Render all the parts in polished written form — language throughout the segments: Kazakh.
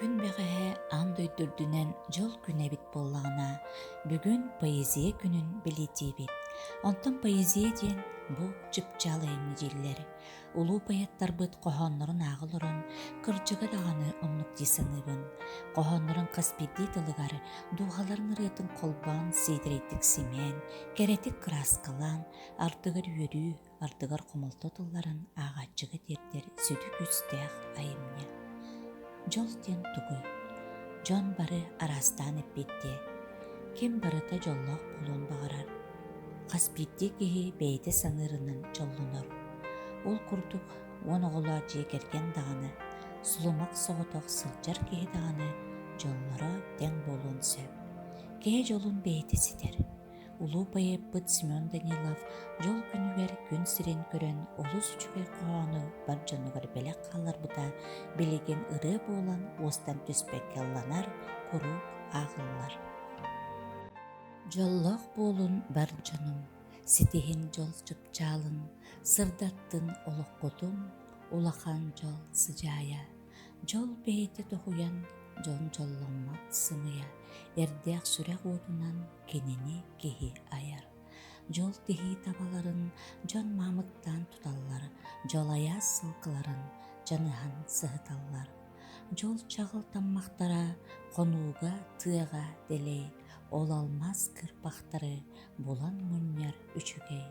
Күн бәғәһе андай дүрдүнен жол күнә бит боллағына, бүгін поэзия күнін білетей бит. Онтан поэзия ден бұл чыпчалайын жиллері. Улуу паяттар бұд қохонларын ағылырын, кырчыға дағаны оннық десаныбын. Қохонларын қаспедді тылығары, дұғаларын ұрытын қолбан сейдіреттік семен, кәретік краскалан, артығыр өрі, артығыр құмылты тылларын ағатчығы дердер сөді күстәқ айымне. Жол тен тугу. Жон бары арастан эппетте. Кем барыта жоллақ болуын бағарар. Қаспетте кеге бейті саңырынан жоллунар. Ол күрдік он оғыла жегерген дағаны, сұлымақ соғытақ сылчар кеге дағаны жоллары тен болуын сөп. Кеге жолын бейті сидер. Улуу байыппыт Семен Данилов жол күнігер күн сирен көрен олыс үчүгер қоғаны бар жонугар белек қалар бұта белеген ыры болан остан түспек алланар құрук ағыллар. Жоллақ болун бар жонум, сетехин жол чыпчалын, сырдаттын олық құтым, улахан жол сыжая. Жол бейті тоқуян, жон жолланмат сымыя, эрдеқ сүрек отунан кенени кеhi аяр. Жол техи табаларын жон мамыттан туталлар, жол аяз сылқыларын жаныхан сығыталлар. Жол чағыл таммақтара, қонуға тыға делей, ол алмаз кырпақтары болан мүннер үчігей.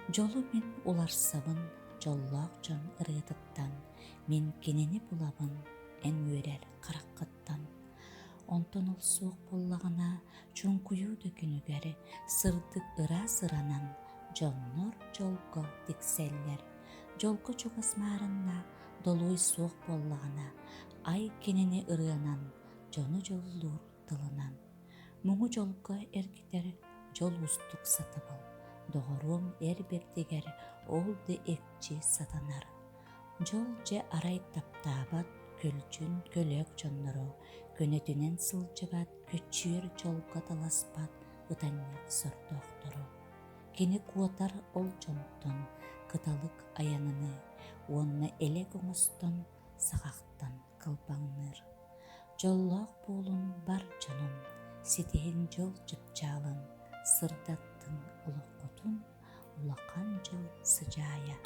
Жолу мен уларсабын, жоллақ жон ырытыттан, мен кенени булабын, эн өрер қараққыттан. Онтон ол суық боллағына чүнкүйу дөкінігері сырдық ыра сыранан жоннор жолго дикселлер. Жолго чугасмарынна долуй суық боллағына ай кенені ырыанан жону жоллур тылынан. Мұңы жолго эргитер жол устук сатыбыл. Доғырум эрбердегер олды экчи сатанар. Жол же арай таптабат көлчүн көлөк жоннору, көнөтүнен сылжыбат көчүер жолға таласпат ыданьяк сордоқтору. Кені куотар ол жонтон, кыталык аяныны, онна элек оңостон, сағақтан кылбаңныр. Жоллақ болун бар жонум, сетехин жол жыпчалын, сырдаттын улық құтун, улақан жол сыжая.